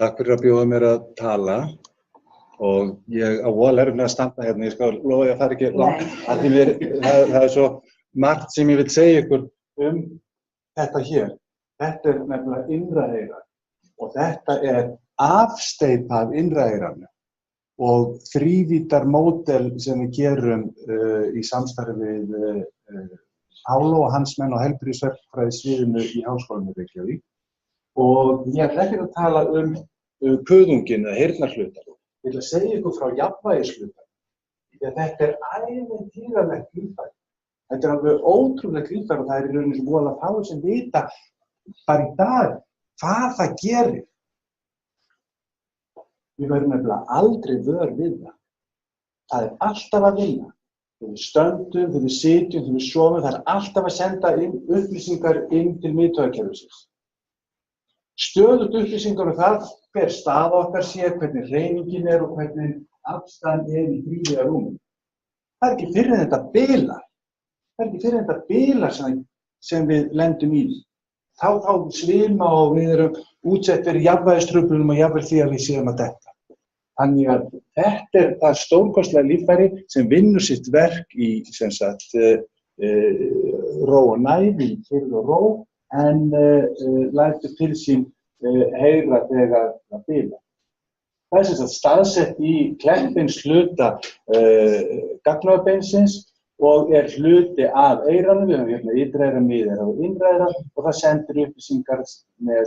Takk fyrir að bjóða mér að tala og ég á voðalega erfitt með að standa hérna, ég skal lofa ég að fara ekki langt. Það er svo margt sem ég vil segja ykkur þetta hér. Þetta er nefnilega innra eyra og þetta er afsteypa af innra eyranu og þrívídar módel sem við gerum í samstarfi við Pálo og hans menn á heilbrigðisverkfræðisviðinu í Háskólanum í Reykjavík. Og ég ætla ekki að tala kuðunginn eða heyrnarhlutann. Ég ætla að segja ykkur frá jafnvægishlutann. Því að þetta er ævintýralegt líffæri. Þetta er alveg ótrúlegt líffæri og það er í rauninni voðalega fáir sem vita bara í dag hvað það gerir. Við verðum nefnilega aldrei vör við það. Það er alltaf að vinna. Þegar við stöndum, þegar við sitjum, þegar við sofum, það er alltaf að senda upplýsingar inn til miðtaugakerfisins. Stöðugt upplýsingar það hver staða okkar sé, hvernig hreyfingin er og hvernig afstæðan er í þrívíða rúminu. Það er ekki fyrir þetta bilar. Það er ekki fyrir þetta bilar sem við lendum í. Þá svima og við erum útsett fyrir jafnvægistruflunum og jafnvel því að við séum að detta. Þannig að þetta er það stórkostlega líffæri sem vinnur sitt verk í ró og næði, í kyrrð og ró, en lætur til sín heyra þegar það bilar. Það er staðsett í kleppinshluta gagnaugbeinsins og er hluti af eyranu, við höfum hérna ytra eyra, miðeyra og innra eyra og það sendir upplýsingar með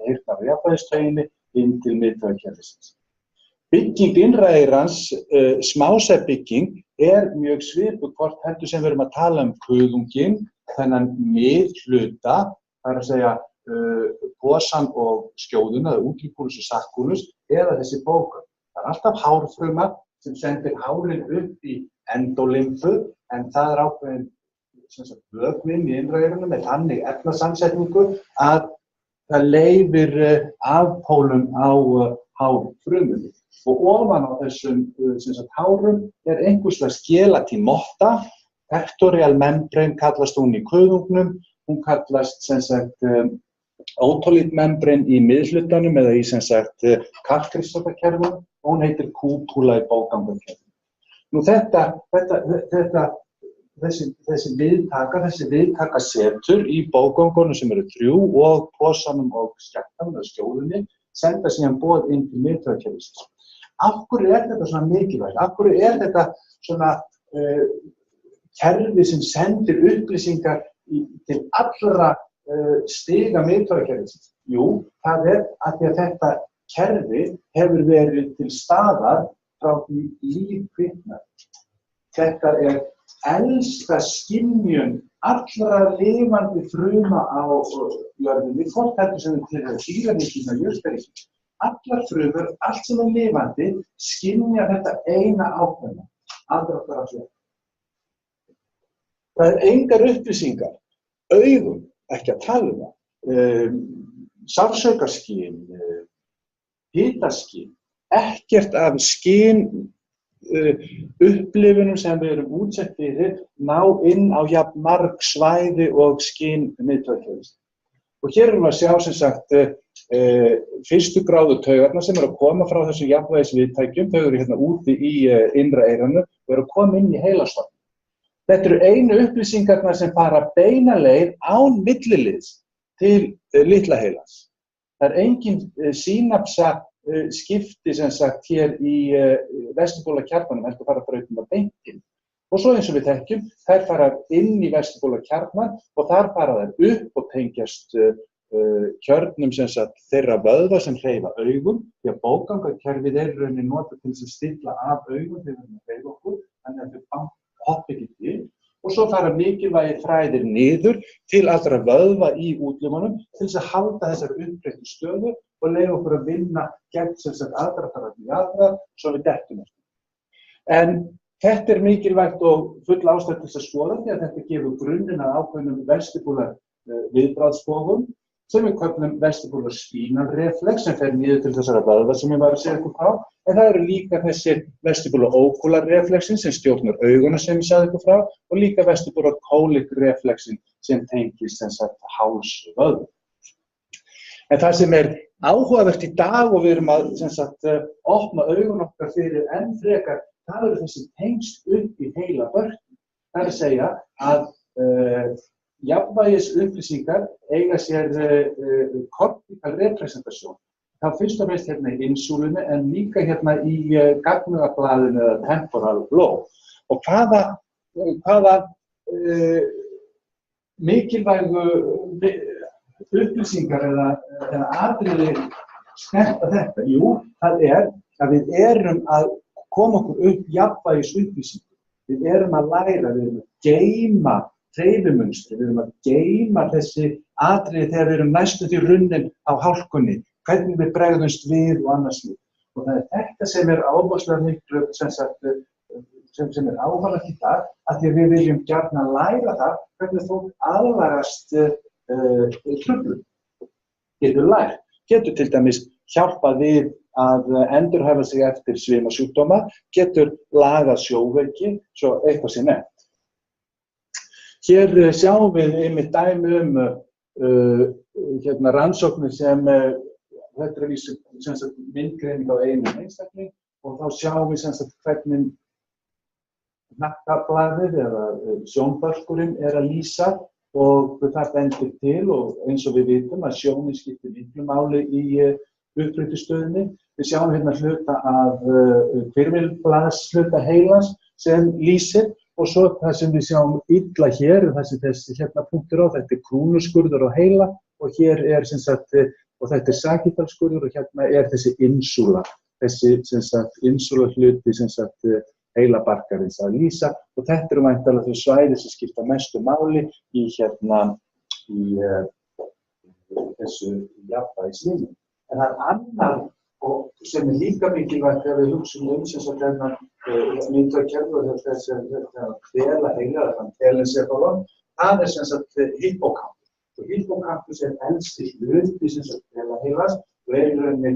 heyrnar- og jafnvægistauginni inn til miðtaugakerfisins. Bygging innra eyrans, smásæbygging, er mjög svipuð hvort heldur sem við erum að tala kuðunginn, þennan miðhluta, það er að segja posan og skjóðuna, eða útricúlus og sacculus, eða þessi bóka. Það er alltaf hárfruma sem sendir hárin upp í endolymfu, en það er ákveðin vökvinn í innra eyranu með þannig efnasamsetningu að það leyfir afpólun á hárfrumunni. Og ofan á þessum hárum er einhversslags gelatín-motta, pectoral membrane kallast hún í kuðungnum, hún kallast otolith membrane í miðhlutanum eða í kalkkristallkerfunum og hún heitir cúpula í bóggangakerfunum. Nú þessi viðtakasetur í bóggangunum sem eru 3 og posanum og skjattanum eða skjóðunni senda síðan boð inn til miðtaugakerfisins. Af hverju er þetta svona mikilvægt? Af hverju er þetta svona kerfi sem sendir upplýsingar til allra stiga miðtaugakerfisins? Jú, það er af því að þetta kerfi hefur verið til staðar frá því líf kviknar. Þetta er elsta skynjun allra lifandi fruma á jörðinni, hvort heldur sem við tilheyra dýraríkinu og jurtaríkinu. Allar frumur, allt sem er lifandi, skynja þetta eina ákveðna, aðdráttarafl. Það er engar upplýsingar, augum, ekki að tala það, sársaukaskyn, hitaskyn, ekkert af skyn upplifunum sem við erum útsett fyrir ná inn á jafn marg svæði og skyn miðtaugakerfisins. Og hér erum við að sjá sem sagt fyrstu gráðu taugarnar sem eru að koma frá þessum jafnvægisviðtækjum, þau eru hérna úti í innra eyranu og eru að koma inn í heilastofninn. Þetta eru einu upplýsingarnar sem fara beina leið án milliliðs til litla heilans. Það er engin sínapsa skipti sem sagt hér í vestibúlarkjarnanum, heldur fara brautina beint inn. Og svo eins og við þekkjum, þær fara inn í vestibúlarkjarnan og þar fara þær upp og tengjast kjörnum sem sagt þeirra vöðva sem hreyfa augum, því að bóggangakerfið er í rauninni notað til að stilla af augum þegar við erum að hreyfa okkur, þannig að þau hoppa ekki til. Og svo fara mikilvægir þræðir niður til allra vöðva í útlimunum til þess að halda þessar uppbreyttu stöðu og leyfa okkur að vinna gegn sem sagt aðdráttarafli í aðra svo við dettum eftir. En þetta er mikilvægt og full ástæða til að skoða því að þetta gefur grunninn að ákveðnum vestibúlar viðbragðsbogum sem við köllum vestibular spinal reflex sem fer niður til þessara vöðva sem ég var að segja ykkur frá. En það eru líka þessir vestibular ocular reflexin sem stjórnar auguna sem ég sagði ykkur frá og líka vestibular colic reflexin sem tengist hálsvöðvum. En það sem áhugavert í dag og við erum að opna augun okkar fyrir enn frekar, það eru þessi tengsl upp í heila börn. Það að segja að jafnvægis upplýsingar eiga sér kortikal representasjón. Það fyrst og fremst hérna í insúlinu en líka hérna í gagnugablaðinu eða temporal lobe. Og hvaða mikilvægu upplýsingar eða atriði snerta þetta? Jú, það að við erum að koma okkur upp jafnvægis upplýsingar. Við erum að læra, við erum að geyma hreyfimynstri, við erum að geyma þessi atriði þegar við erum næstum því runnin á hálkunni, hvernig við bregðumst við og annars við. Og það þetta sem ábúðslega miklu sem áhugavert í dag, að því við viljum gjarnan læra það hvernig fólk aðlagast truflun. Getur til dæmis hjálpað við að endurhæfa sig eftir svimasjúkdóma, getur lagað sjóveiki, svo eitthvað sé nefnt. Hér sjáum við einmitt dæmi rannsóknir sem þetta vísu myndgreining á einum einstakling og þá sjáum við hvernig hnakkablaðið eða sjónbálkurinn að lýsa og það bendir til og eins og við vitum að sjónin skiptir miklu máli í uppbreytustöðinni. Við sjáum hérna hluta af hvirfilblaðshluta heilans sem lýsir og svo það sem við sjáum illa hér, það sem þessi hérna punktur á, þetta krúnuskurður á heila og hér og þetta sagittalskurður og hérna þessi insúla, þessi insúla hluti heilabarkarins að lýsa og þetta eru væntanlega þau svæði sem skipta mestu máli í þessu jafnvægisvinnu. En það annar og sem líka mikilvægt þegar við hugsum þennan myndvöggkerfi og þessi hvela heila, þann telencefalon, það hippocampus. Og hippocampus elsti hluti hvela heilas og í rauninni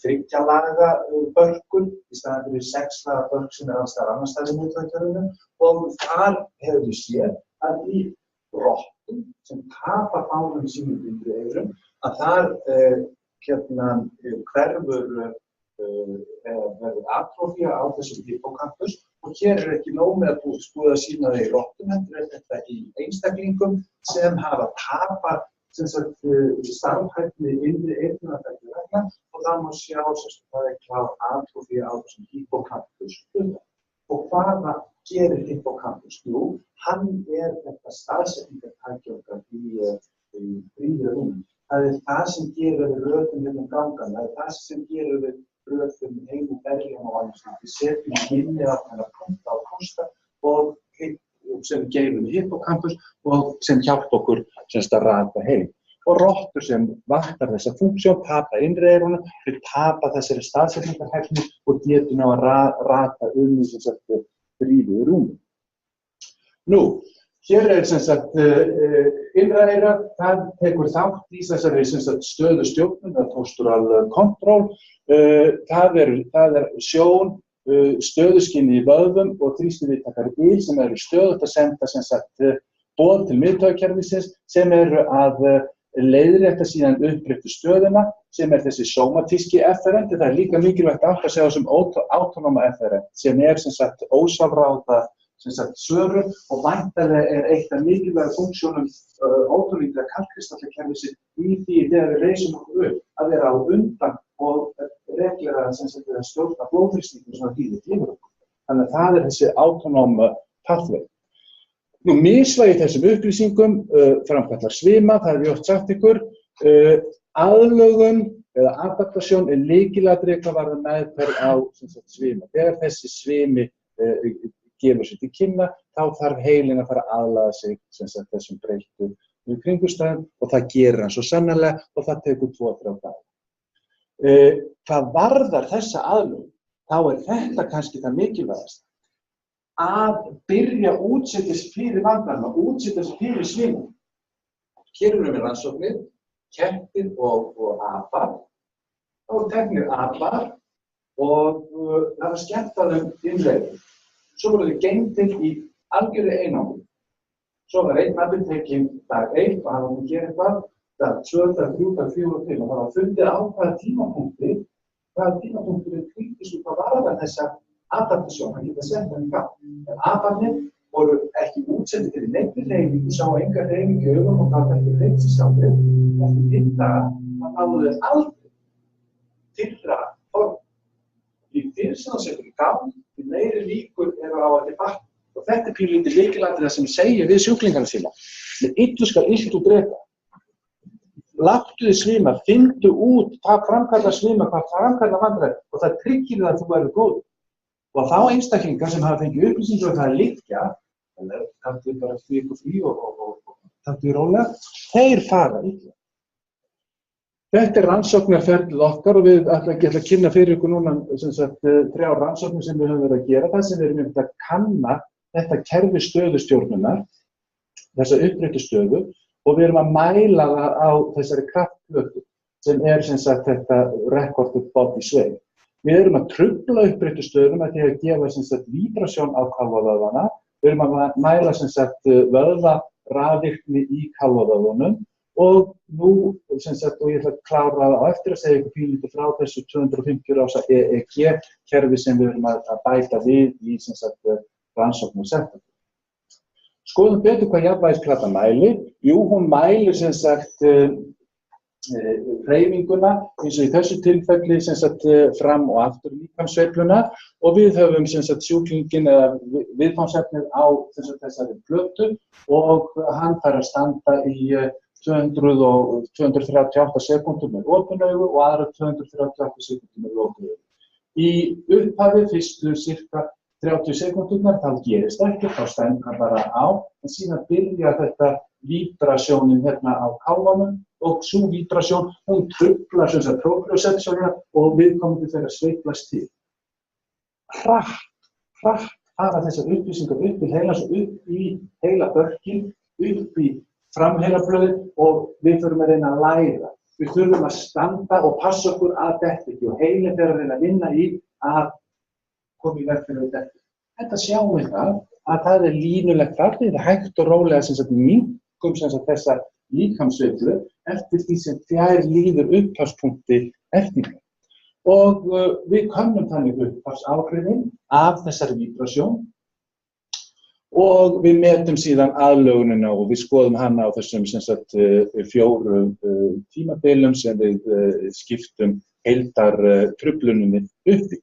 þryggjalaga börkur í staðinn fyrir 6-laga börk sem alls staðar annars staðar í myndvöggkerfinu og þar hefur við séð að í rottum sem tapa fánum sínum yngri eyrum að þar hverfur verður atrófía á þessum hippocampus og hér ekki nóg með að búið að sýna það í rottum, heldur þetta í einstaklingum sem hafa tapað starfhæfni innri eyrnaþætti vegna og það má sjá það klár atrófía á þessum hippocampus. Og hvaða gerir hippocampus? Jú, hann þetta staðsetningartæki okkar í rúminu. Það það sem gerir við röðum gangan, það það sem gerir við röðum heimu berjum og annars. Við setjum minnið af þennan punkta á kosta og sem gerum hippocampus og sem hjálpa okkur að rata heim. Og rottur sem vantar þessa funksjón, tapa innri eyrunum, við tapa þessari staðsetningarhæfni og getum á að rata í þríðu rúmi. Nú, hér innra eyra, það tekur þátt í þessari stöðustjórnun, eða postural control. Það sjón, stöðuskynni í vöðvum og þrýstiviðtakar sem eru stöðugt að senda boð til miðtaugakerfisins sem eru að leiðrétta síðan uppbreyttu stöðuna sem þessi sómatíski efferent. Það líka mikilvægt að segja þessum autonóma efferent sem ósjálfráða svörun og væntanlega eitt af mikilvægu funksjónum ótónýtra kalkristallakerfisins í því þegar við reisum okkur upp að vera á undan og reglera að stjórna blóðþrýstingnum sem þýðir yfir okkur. Þannig að það þessi autonóma pathway. Nú, misvægi þessum upplýsingum framkallar svima, það við oft sagt ykkur. Aðlögun eða adaptasjón lykilatriði hvað varðar meðferð á svima. Þegar þessi svimi gefur sér til kynna, þá þarf heilinn að fara að aðlaga sig þessum breyttu kringumstæðum og það gerir hann svo sannarlega og það tekur 2-3 daga. Hvað varðar þessa aðlögun, þá þetta kannski það mikilvægast að byrja útsetjast fyrir vandamál, útsetjast fyrir svimum. Hér erum við rannsóknir, kettir og apar. Þá teknir apar og það var skemmt að innleiðum. Svo voru þau geymdir í algjörri einangrun. Svo var einn apinn tekinn dag 1 og hann var að gera eitthvað. dag, 2 dag, 3 dag, 4 og 5 og það var fundið á hvaða tímapunkturinn kríktist og hvað varðar þessa adaptasjón að geta sett hann í gang. En aparnir voru ekki útsendir fyrir neinni hreyfingu, sá enga hreyfingu í augum og gátu ekki hreyft sig sjálfir. Eftir 5 daga náðu þeir aldrei fyrra form. Því fyrr sem það setur í gang, því meiri líkur eru á að þið batni. Og þetta er pínlítið lykilatriði sem segir við sjúklingana sína. Með illu skal illt úr drepa. Láttu þið svima, fyndu út hvað framkallar svima, hvað framkallar vandræði og það tryggir það að þú verður góður. Og þá einstaklingar sem hafa fengið upplýsingar og það er liggja, eller kanntu bara ykkur frí og kanntu í rólega, þeir fara illa. Þetta er rannsóknarferlið okkar og við ætla að kynna fyrir ykkur núna 3 rannsóknir sem við höfum verið að gera. Það sem við erum að kanna þetta kerfi stöðustjórnunar, þessa uppréttu stöðu og við erum að mæla það á þessari kraftplötu sem er þetta recorded body sway. Við erum að trufla uppréttu stöðum að því að gefa víbrasjón á kálfavöðvana. Við erum að mæla vöðvarafvirkni í kálfavöðvunum og nú, og ég ætla að klára það á eftir að segja ykkur pínlítið frá þessu 250 rása EEG-kerfi sem við erum að bæta við í rannsóknum settum. Skoðum betur hvað jafnvægisplata mælir. Jú, hún mælir hreyfinguna eins og í þessu tilfelli fram og aftur líkamssveifluna og við höfum sjúklinginn eða viðfangsefnið á þessari plötu og hann þarf að standa í 238 sekúndur með opin augu og aðra 238 sekúndur með lokuð augu. Í upphafi fyrstu sirka 30 sekúndurnar þá gerist ekki, þá stendur hann bara á en síðan byrjar þetta víbrasjónin hérna á kálfanum og sú víbrasjón, hún truflar proprioceptionina og viðkomandi þeirra sveiflast til. Hratt fara þessar upplýsingar upp til heilans og upp í heilabörkin, upp í framheilablöðin og við þurfum að reyna að læra. Við þurfum að standa og passa okkur að detta ekki og heilin þeirra reyna að vinna í að koma í veg fyrir þetta. Þetta sjáum við að það er línulegt farið, það er hægt og rólega minnkum þessa líkamssveiflu eftir því sem fjær líður upphafspunkti efningar. Og við könnum þannig upphafsáhrifin af þessari víbrasjón og við metum síðan aðlögunina og við skoðum hana á þessum 4 tímabilum sem við skiptum heildartrufluninni upp í.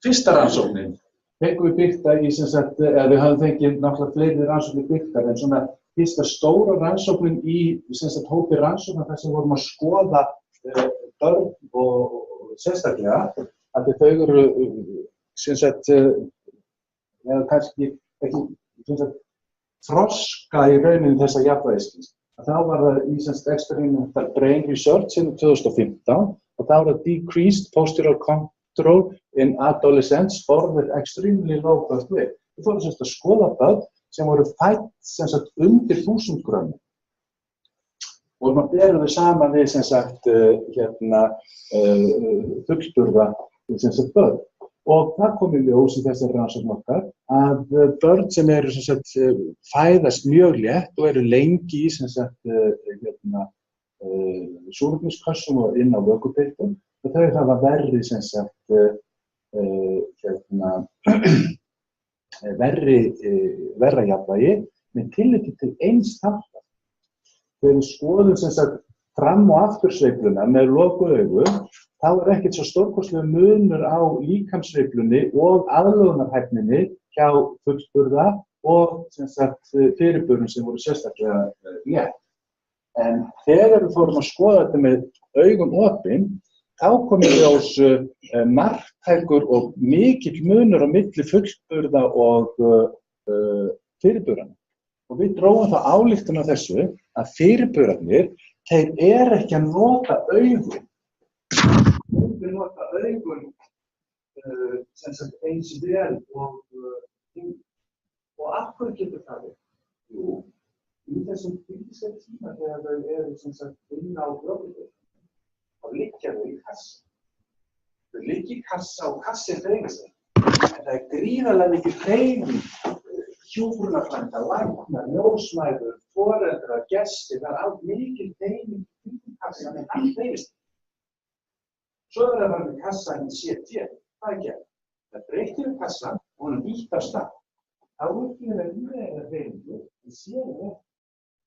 Fyrsta rannsóknin fengum við birta í eða við höfum fengið náttúrulega fleiri rannsóknir birtar en svona fyrsta stóra rannsóknin í hópi rannsóknar þar sem vorum að skoða börn og sérstaklega að þau eru eða kannski ekki þroska í rauninni þessa jafnvægiskins. Þá var það í experimental brain research 2015 og þá var það decreased postural control in adolescents for with extremely low birth weight. Við fórum að skoða börn sem voru fædd undir 1000 grömmum. Og maður berum við saman við fullburða börn. Og það kom í ljós í þessari rannsókn okkar að börn sem eru fæðast mjög létt og eru lengi í súrefniskössum og inn á vökudeildum og þau hafa verri verra jafnvægi með tilliti til eins þáttar. Þegar við skoðum fram- og aftursveifluna með lokuð augu, þá er ekkert svo stórkostlegur munur á líkamssveiflunni og aðlögunarhæfninni hjá fullburða og fyrirburum sem voru sérstaklega létt. En þegar við fórum að skoða þetta með augum opin, þá kom í ljós marktækur og mikill munur á milli fullburða og fyrirburana. Og við drógum þá ályktun á þessu að fyrirburarnir, þeir eru ekki að nota augun. Þeir nota augun eins vel og af hverju getur það verið? Jú, í þessum fylgiska tíma þegar þau eru inn á vökudeildinni, þá liggja þau í kassa. Þau liggja í kassa og kassin hreyfir sig. En það er gríðarlega mikil hreyfing, hjúkrunarfræðingar, læknar, ljósmæður, foreldrar, gestir, það allt mikil teyming í kassan en allt hreyfist. Svo það bara með kassan í CT, hvað gert? Það breytir kassan og hann ítt af stað. Þá upplifir það líflega hreyfingu, en séu það.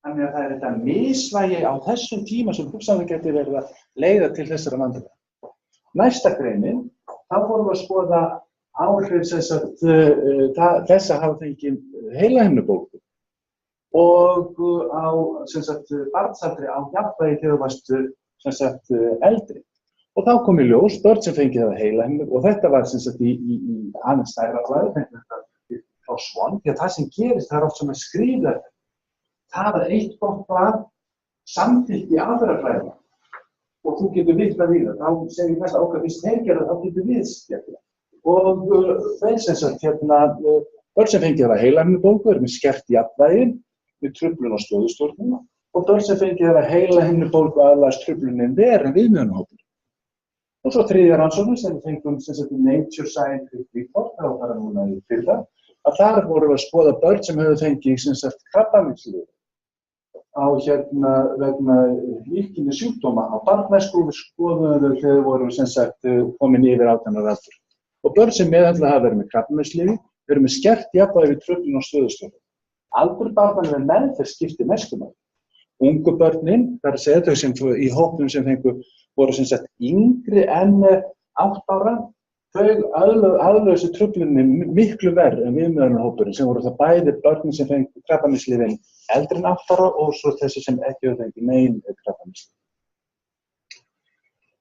Þannig að það þetta misvægi á þessum tíma sem hugsanlega geti verið að leiða til þessara vandræða. Næsta greinin, þá fórum við að skoða áhrif þess að hafa fengið heilahimnubólgu og á barnsaldri á jafnvægi þegar þú varst eldri. Og þá kom í ljós börn sem fengið það heilahimnubólgu og þetta var í aðeins stærra blaði, þetta á Swan, því að það sem gerist það oft sem að skrifa þetta. Það eitt gott blað samþykkt í aðra fræðina og þú getur vitnað í það. Þá segir ég mest okkar fyrst þeir gera þá getur við stjækla. Og þeir börn sem fengið það heilahimnubólgu eru með skert jafnvægi, með truflun á stöðustjórnina og börn sem fengið það heilahimnubólgu aðlagast truflunin en viðmiðunarhópur. Og svo þriðja rannsóknin sem við fengum Nature Scientific Report, það var bara núna í fyrra, að þar vorum við að skoða börn sem höfðu fengið krabbameinslyf á vegna lífkynja sjúkdóma á barnæsku og við skoðuðum þau þegar voru komin yfir 18 ára aldur. Og börn sem meðhöndlað hafa verið með krabbameinslyfi eru með skert jafnvægi við truflun og stöðustjórn. Aldur barnanna við meðferð skiptir mestu máli. Ungu börnin, það er að segja þau sem í hópnum sem fengu voru yngri en 8 ára, þau aðlösu truflunin miklu verr en viðmiðunarhópurinn sem voru það bæði börnin sem fengu krabbameinslyfin eldri en 8 ára og svo þessi sem ekki höfðu fengið nein krabbameinslyf.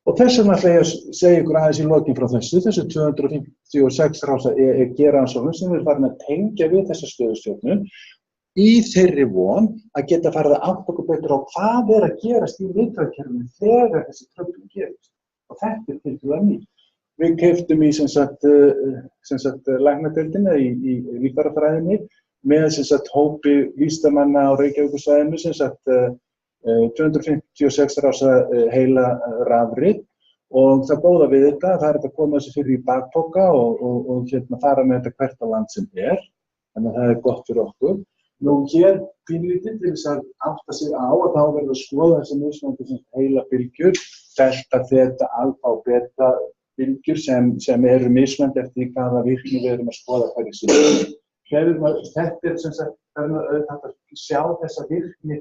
Og þess vegna ætla ég að segja ykkur aðeins í lokin frá þessu 256 rása EEG-rannsóknum sem við erum farin að tengja við þessa stöðustjórnu í þeirri von að geta farið að átta okkur betur á hvað er að gerast í viðbragðskerfinu þegar þessi truflun gerist. Og þetta er tiltölulega nýtt. Við keyptum í læknadeildina í líffærafræðinni með hópi vísindamanna á Reykjavíkursvæðinu 256 rása heila rafrit og það góða við þetta, það er að koma þessu fyrir í bakpoka og fara með þetta hvert á land sem er, þannig að það er gott fyrir okkur. Nú hér pínlítið til þess að átta sig á að þá verður að skoða þessi mismunandi heila bylgjur, delta, þeta, alfa og beta bylgjur sem eru mismunandi eftir því hvaða virkni við erum að skoða hverju sinni. Þetta er að sjá þessa virkni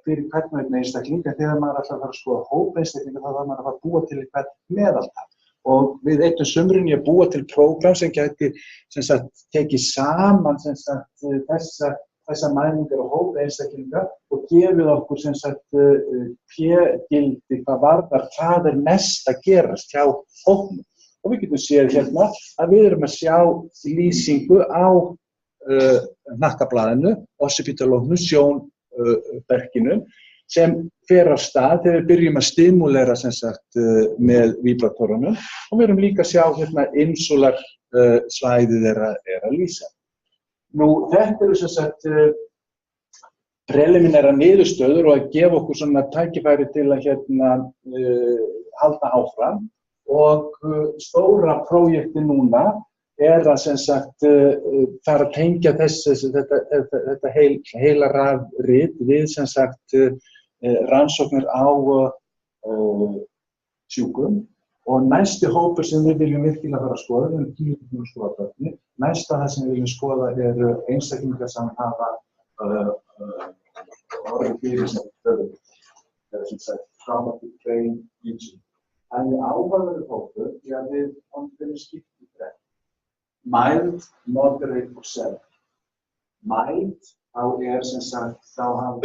fyrir hvern veginn einstakling, en þegar maður ætlar að fara að skoða hópeinstaklinga þá þarf maður að fara að búa til eitthvað meðaltal. Og við eittum sumrunni að búa til prógram sem gæti tekið saman þessa mælingar og hópeinstaklinga og gefið okkur p-gildi hvað varðar hvað er mest að gerast hjá hópnum. Og við getum séð hérna að við erum að sjá lýsingu á hnakkablaðinu, occipitalognum, sjónberkinu, sem fer af stað þegar við byrjum að stimulera með víbratorunum og við erum líka að sjá hérna insular svæðið er að lýsa. Nú, þetta eru preliminæra niðurstöður og að gefa okkur svona tækifæri til að halda áfram og stóra prójekti núna er að fara að tengja þetta heila rafrit við rannsóknir á sjúkum og næsti hópur sem við viljum virkilega fara að skoða, við erum 10 búin að skoða börni, næsta það sem við viljum skoða eru einstaklingar sem hafa orðið fyrir sem höfuð, eða traumatic brain injury. Það er áhugaverður hópur því að við erum skipt í þrennt. Mild, moderate og severe. Mild, þá hafa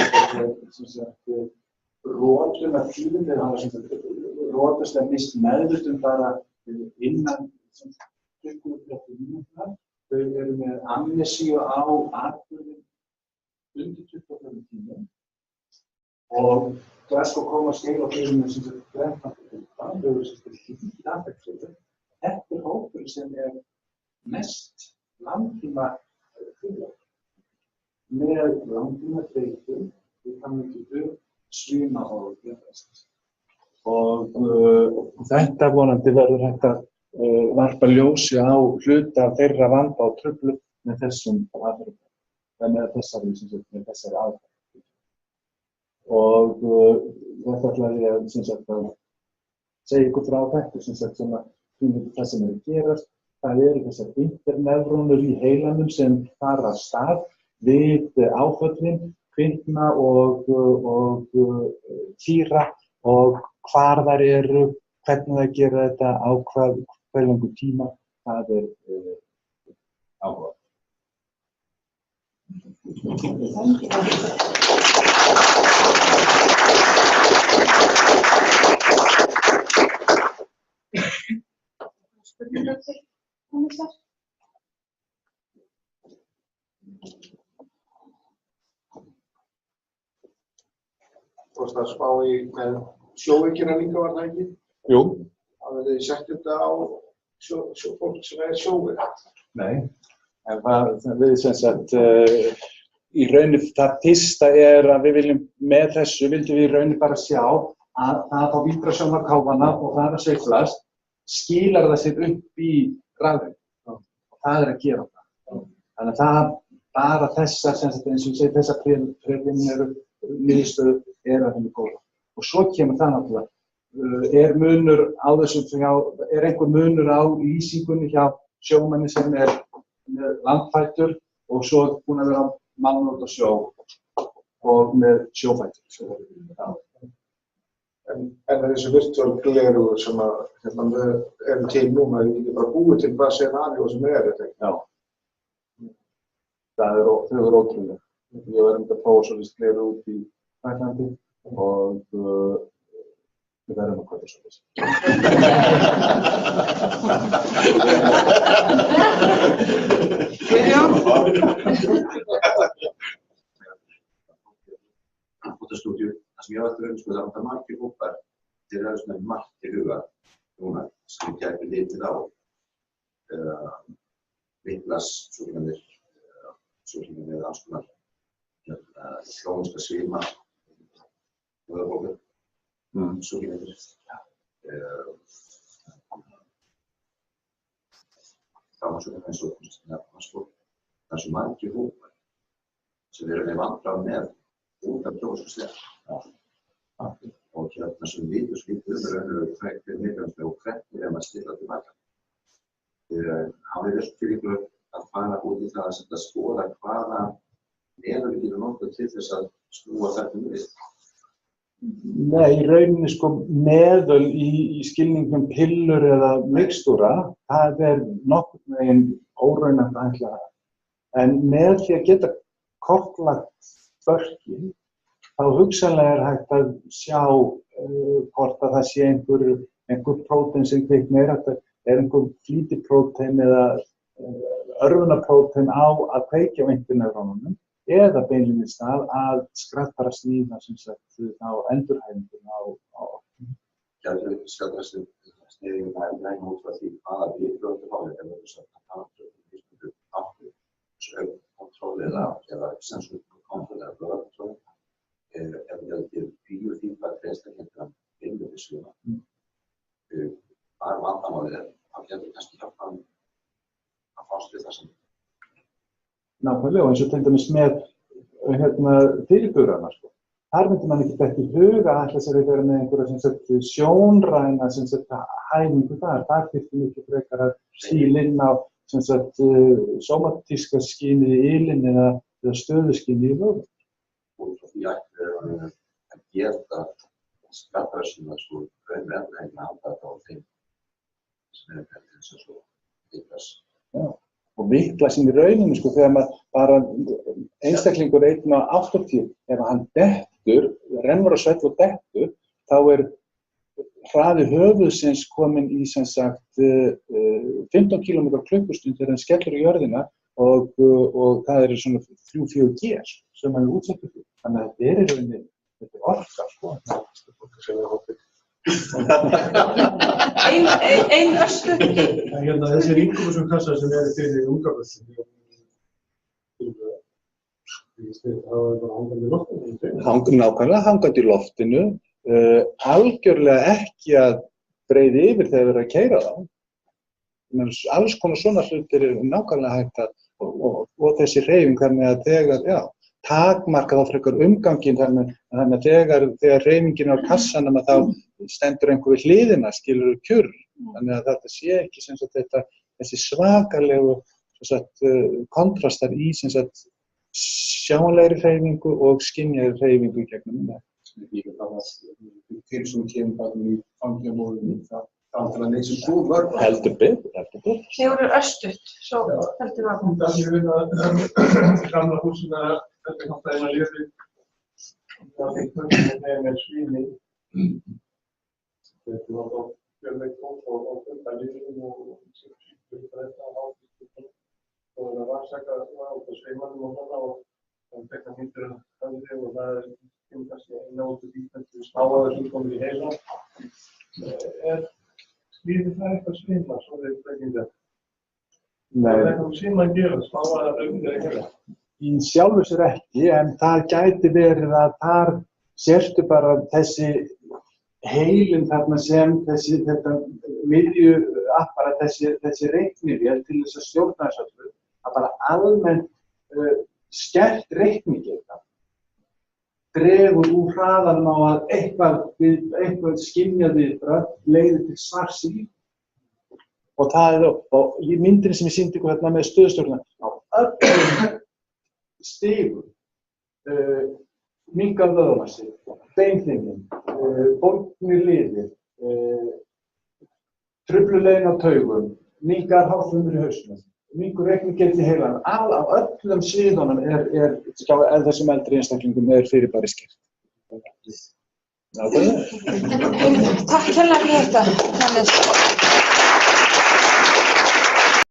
rótuna tíðum, þeir hafa rótast mist meðvitund bara innan 20-30 mínútna. Þau eru með amnesíu á atburðum undir 25 tímum og Glasgow Coma Scale og þeir eru þau eru hlýtt affektsöðu. Þetta er hópur sem er mest langtíma fyrir með langtíma þreytu, við kannum ekki svíma og gefast. Og þetta vonandi verður hægt að varpa ljósi á hluta af þeirra vanda og truflun með þessum aðferðum, með þessari aðferð. og þetta ætlaði ég sem sagt að segja ykkur frá þetta sem sagt svona það sem að gerast. Það eru þessar internefrónur í heilanum sem fara af stað við áföllin, kvikna og kýra og hvar þær eru, hvernig þær gera þetta, á hve langur tíma, það áhuga. Þú varst að spá í með sjóveikina líka, var það ekki? Jú. Hafið þið sett þetta á fólk sem sjóveik? Nei, en við sem sagt í rauninni það fyrsta að við viljum með þessu vildum við í rauninni bara sjá að það fá víbrasjónarkáfana og það að sveiflast skilar það sér upp í rafinu og það að gera það. Þannig að það bara þessar sem sagt eins og ég segi þessar preliminæru niðurstöður að henni góða. Og svo kemur það náttúrulega munur á þessu einhver munur á lýsingunni hjá sjómanni sem með landfætur og svo búin að vera mann út á sjó og með sjófætur. En þessi virtual gleraugu sem eru til núna, þið getur bara búið til hvað scenario sem þetta ekki? Já. Þau eru ótrúlega. Ég var að prófa svolítið gleraugu út í Frakklandi og við verðum að kaupa svolítið. Fótastúdíu, það sem ég var að það var margir hópar, þeir eru svona margt í huga núna sem ég gæti litið á vitlassjúklingar með alls konar hljómska svima höfuðbólgu sjúklingar gámasjúklingar eins og það er svo margir hópar sem eru með vandræði með út af prófsvíslega. Og sem við vitum skiptum raunverulega frektir mikilvægt og hvernig maður stilla tilbaka. Hafið þið fyrir ykkur að fara út í það að skoða hvaða meðal við getum notað til þess að snúa þetta við? Nei, í rauninni meðal í skilningum pillur eða mixtúra, það nokkurn veginn óraunhæft að ætla það. En með því að geta kortlagt börkin, þá hugsanlega hægt að sjá hvort að það sé einhver prótein sem kviknar, einhver flýtiprótein eða örvunarprótein á að kveikja á internefrónunum eða beinlínis það að skrattara sníða sem sagt á endurhæfinguna á orkunum. Skrattarasniðinguna út frá því hvaða viðbrögð það fáið ef þú sagt að það kontroll eða sensorkontroll eða blöðarkontroll ef það biofeedback einstaklinga inn við svima. Það vandamálið það getur kannski hjálpa að fást við það sem. Nákvæmlega, eins og til dæmis með fyrirburðarna. Þar myndi man ekki detta í hug að ætla sér að vera með einhverja sjónræna hæfingu þar. Það þyrfti mikið frekar að stíla inn á somatíska skynið í ylinn eða stöðuskynið í vöðvum. Og því að geta skrattarasniða svo raunverulega að halda þetta á þeim sem eins og svo vitlass. Já, og vitlassinn í rauninni þegar maður bara einstaklingur 1,80, ef hann dettur, rennur á svell og dettur, þá hraði höfuðsins kominn í 15 km/klukkustund þegar hann skellur í jörðina og það svona 3-4 G sem hann útsettur fyrir. Þannig að þetta í rauninni, þetta orka, Ein östu. Þessi ringkúmsum kassar sem fyrir ungabörsum, það bara hangandi í loftinu? Nákvæmlega hangandi í loftinu, algjörlega ekki að breiða yfir þegar að keyra þá. Alls konar svona hlutir nákvæmlega hægt að, og þessi hreyfing þannig að þegar, takmarka þá frekar umganginn þannig að þegar hreyfingin er á kassanum að þá stendur einhver við hliðina, skilur kjurr. Þannig að þetta sé ekki sem sagt þessi svakalegu kontrastar í sem sagt sjáanlegri hreyfingu og skynjaðri hreyfingu í gegnum það. Líka það að fyrir sem kemur bara í fangja móðunni, það til að leysa svo mörg. Heldur betur. Þeir eru östutt, svo heldur það. Það er við að gamla húsina, þetta er náttúrulega eina ljöfi. Það er hvernig með svíni. Þetta var þá fjörleik fólk og fölta lífum og þetta og það er að rannsaka og sveimanum og svona og tekna myndir af það og það er kannski eina út af því smáaður sem komið í heila. Lífið það eitthvað svimla, svo er þetta ekki það. Það er eitthvað svimla að gera, smáaður auðvitað í heila. Í sjálfu sér ekki, en það gæti verið að þar sérstu bara þessi heilin þarna sem þetta miðjuapparat, þessi reiknivél til þess að stjórna þessu öllu, að bara almennt skert reiknigeta dregur úr hraðanum á að eitthvað skynjað viðbragð leiðir til svars í. Og það og í myndinni sem ég sýndi ykkur hérna með stöðustjórna, á öllum stigum, minnkað vöðvamassi, beinþyngdin, bólgnir liðir, truflulegin á taugum, minnkar hárfrumur í hausnum, minkur reiknigeta í heilanum, á öllum sviðunum er þessum eldri einstaklingum fyrirbæri skert. Takk hérlega fyrir þetta, Hannes.